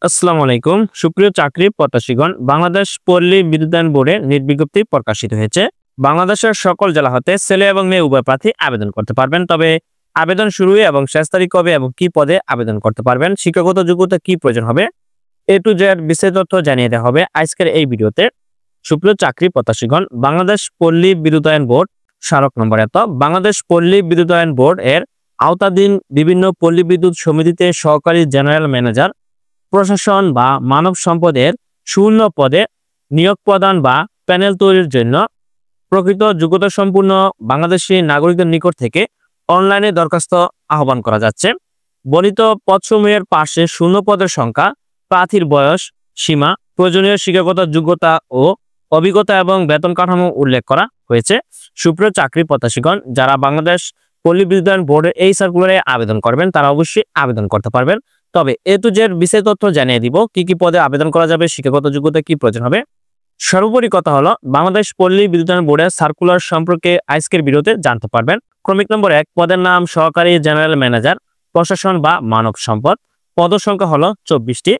আসসালামু আলাইকুম সুপ্রিয় চাকরি প্রত্যাশীগণ, বাংলাদেশ পল্লী বিদ্যুতায়ন বোর্ডের নিয়োগ বিজ্ঞপ্তি প্রকাশিত হয়েছে। বাংলাদেশের সকল জেলা হতে ছেলে এবং মেয়ে উভয় প্রার্থী আবেদন করতে পারবেন। তবে আবেদন শুরু এবং শেষ তারিখ কবে এবং কি পদে আবেদন করতে পারবেন, শিক্ষাগত যোগ্যতা কি প্রয়োজন হবে, এ টু জেড বিস্তারিত তথ্য জানিয়ে দেওয়া হবে আজকের এই ভিডিওতে। সুপ্রিয় চাকরি প্রত্যাশীগণ, বাংলাদেশ পল্লী বিদ্যুতায়ন বোর্ড স্মারক নম্বর এত বাংলাদেশ পল্লী বিদ্যুতায়ন বোর্ড এর আওতাধীন বিভিন্ন পল্লী বিদ্যুৎ সমিতিতে সহকারী জেনারেল ম্যানেজার, প্রশাসন বা মানব সম্পদের শূন্য পদে নিয়োগ প্রদান বা প্যানেল তৈরির জন্য প্রকৃত যোগ্যতা সম্পূর্ণ বাংলাদেশি নাগরিকদের নিকট থেকে অনলাইনে দরখাস্ত আহ্বান করা যাচ্ছে। বর্ণিত পদসমূহের পাশে শূন্য পদের সংখ্যা, প্রার্থীর বয়স সীমা, প্রয়োজনীয় শিক্ষাগত যোগ্যতা ও অভিজ্ঞতা এবং বেতন কাঠামো উল্লেখ করা হয়েছে। সুপ্রিয় চাকরি প্রত্যাশীগণ, যারা বাংলাদেশ পল্লী বিদ্যুতায়ন বোর্ডের এই সার্কুলারে আবেদন করবেন তারা অবশ্যই আবেদন করতে পারবেন। তবে এ টু জেড বিস্তারিত তথ্য জানিয়ে দিব, কি কি পদে আবেদন করা যাবে, শিক্ষাগত যোগ্যতা কি প্রয়োজন হবে। সর্বোপরি কথা হলো, বাংলাদেশ পল্লী বিদ্যুতায়ন বোর্ডের সার্কুলার সম্পর্কে আজকের ভিডিওতে জানতে পারবেন। ক্রমিক নম্বর 1, পদের নাম সহকারী জেনারেল ম্যানেজার, প্রশাসন বা মানব সম্পদ। পদ সংখ্যা হলো 24টি।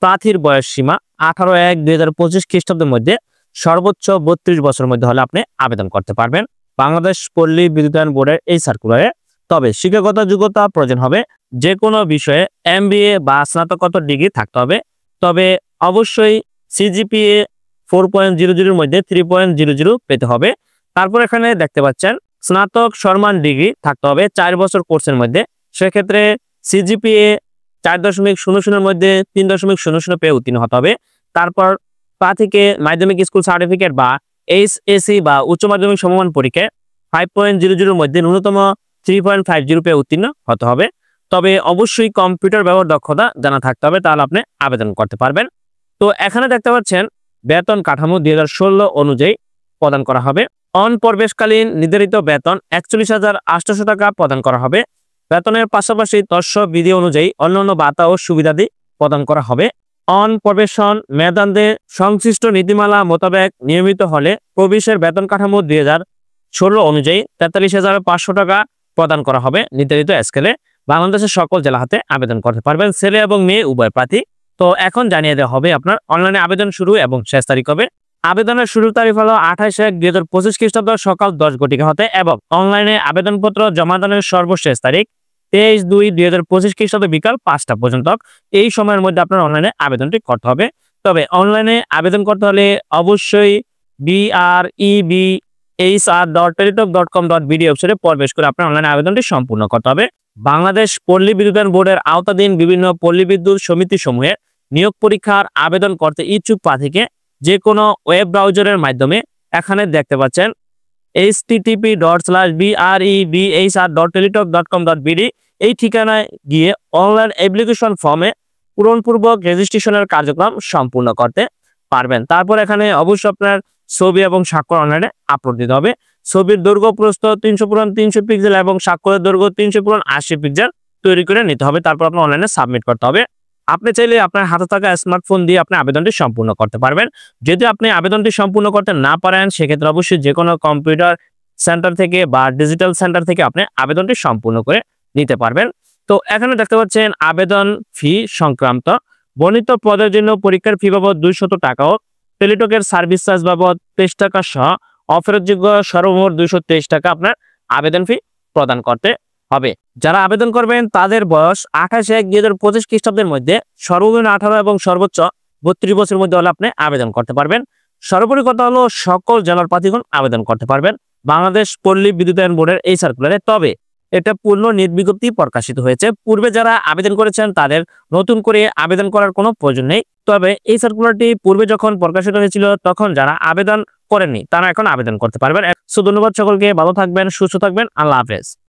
প্রার্থীর বয়স সীমা 18/1/2025 খ্রিস্টাব্দের মধ্যে সর্বোচ্চ 32 বছরের মধ্যে হলে আপনি আবেদন করতে পারবেন বাংলাদেশ পল্লী বিদ্যুতায়ন বোর্ডের এই সার্কুলারে। তবে শিক্ষাগত যোগ্যতা প্রয়োজন হবে যে কোনো বিষয়ে MBA বা স্নাতকোত্তর ডিগ্রি থাকতে হবে। তবে অবশ্যই CGPA 4.00 এর মধ্যে 3.00 পেতে হবে। তারপর এখানে দেখতে পাচ্ছেন স্নাতক সম্মান ডিগ্রি থাকতে হবে 4 বছর কোর্সের মধ্যে। সেক্ষেত্রে CGPA 4.00 এর মধ্যে 3.00 পেয়ে উত্তীর্ণ হতে হবে। তারপর প্রার্থীকে মাধ্যমিক স্কুল সার্টিফিকেট বা HSC বা উচ্চ মাধ্যমিক সমমান পরীক্ষায় 5.00 এর মধ্যে ন্যূনতম 3.50 পেয়ে উত্তীর্ণ হতে হবে। তবে অবশ্যই কম্পিউটার ব্যবহার দক্ষতা জানা থাকতে হবে, তাহলে আপনি আবেদন করতে পারবেন। তো এখানে দেখতে পাচ্ছেন বেতন কাঠামো 2016 অনুযায়ী প্রদান করা হবে। প্রবেশকালীন নির্ধারিত বেতন 41,800 টাকা প্রদান করা হবে। বেতনের পাশাপাশি তস্য বিধি অনুযায়ী অন্যান্য ভাতা ও সুবিধাদি প্রদান করা হবে। প্রবেশন মেধাদের সংশ্লিষ্ট নীতিমালা মোতাবেক নিয়মিত হলে প্রবেশের বেতন কাঠামো 2016 অনুযায়ী 43,500 টাকা প্রদান করা হবে নির্ধারিত স্কেলে। বাংলাদেশের সকল জেলা হাতে আবেদন করতে পারবেন ছেলে এবং মেয়ে উভয় প্রার্থী। তো এখন জানিয়ে দেওয়া হবে আপনার অনলাইনে আবেদন শুরু এবং শেষ তারিখ হবে। আবেদনের শুরুর তারিখ হলো 28/1/2025 খ্রিস্টাব্দ সকাল 10 ঘটিকা হতে এবং অনলাইনে আবেদনপত্র জমা দানের সর্বশেষ তারিখ 23/2/2025 খ্রিস্টাব্দ বিকাল 5টা পর্যন্ত। এই সময়ের মধ্যে আপনার অনলাইনে আবেদনটি করতে হবে। তবে অনলাইনে আবেদন করতে হলে অবশ্যই BREBHR.teletalk.com.bd ওয়েবসাইটে প্রবেশ করে আপনার অনলাইনে আবেদনটি সম্পূর্ণ করতে হবে। বাংলাদেশ পল্লী বিদ্যুতায়ন বোর্ডের আওতাধীন বিভিন্ন পল্লী বিদ্যুৎ সমিতি সমূহে নিয়োগ পরীক্ষার আবেদন করতে ইচ্ছুক প্রার্থীকে যে কোনো ওয়েব ব্রাউজারের মাধ্যমে এখানে দেখতে পাচ্ছেন http://BREBHR.teletalk.com.bd এই ঠিকানায় গিয়ে অনলাইন অ্যাপ্লিকেশন ফর্মে পূরণপূর্বক রেজিস্ট্রেশনের কার্যক্রম সম্পূর্ণ করতে পারবেন। তারপর এখানে অবশ্যই আপনার ছবি এবং স্বাক্ষর অনলাইনে আপলোড দিতে হবে। ছবির দৈর্ঘ্য প্রস্থ 300x300 পিক্সেল এবং স্বাক্ষরের দৈর্ঘ্য 300x80 পিক্সেল তৈরি করে নিতে হবে। তারপর আপনার অনলাইনে সাবমিট করতে হবে। আপনি চাইলে আপনার হাতে থাকা স্মার্টফোন দিয়ে আপনি আবেদনটি সম্পূর্ণ করতে পারবেন। যদি আপনি আবেদনটি সম্পূর্ণ করতে না পারেন সেক্ষেত্রে অবশ্যই যে কোনো কম্পিউটার সেন্টার থেকে বা ডিজিটাল সেন্টার থেকে আপনি আবেদনটি সম্পূর্ণ করে নিতে পারবেন। তো এখানে দেখতে পাচ্ছেন আবেদন ফি সংক্রান্ত বর্ণিত পদের জন্য পরীক্ষার ফি বাবদ 200 টাকা ও টেলিটকের সার্ভিস চার্জ বাবদ 23 টাকা সহ অফেরতযোগ্য সর্বমোট 223 টাকা আপনার আবেদন ফি প্রদান করতে হবে। যারা আবেদন করবেন তাদের বয়স 28/1/2025 খ্রিস্টাব্দের মধ্যে সর্বনিম্ন 18 এবং সর্বোচ্চ 32 বছরের মধ্যে হলে আপনি আবেদন করতে পারবেন। সর্বোপরি কথা হলো সকল জেলার প্রার্থীগণ আবেদন করতে পারবেন বাংলাদেশ পল্লী বিদ্যুতায়ন বোর্ডের এই সার্কুলারে। তবে এটা পূর্ণ নিয়োগ বিজ্ঞপ্তি প্রকাশিত হয়েছে। পূর্বে যারা আবেদন করেছেন তাদের নতুন করে আবেদন করার কোনো প্রয়োজন নেই। তবে এই সার্কুলারটি পূর্বে যখন প্রকাশিত হয়েছিল তখন যারা আবেদন করেননি তারা এখন আবেদন করতে পারবেন। ধন্যবাদ সকলকে, ভালো থাকবেন, সুস্থ থাকবেন, আল্লাহ হাফেজ।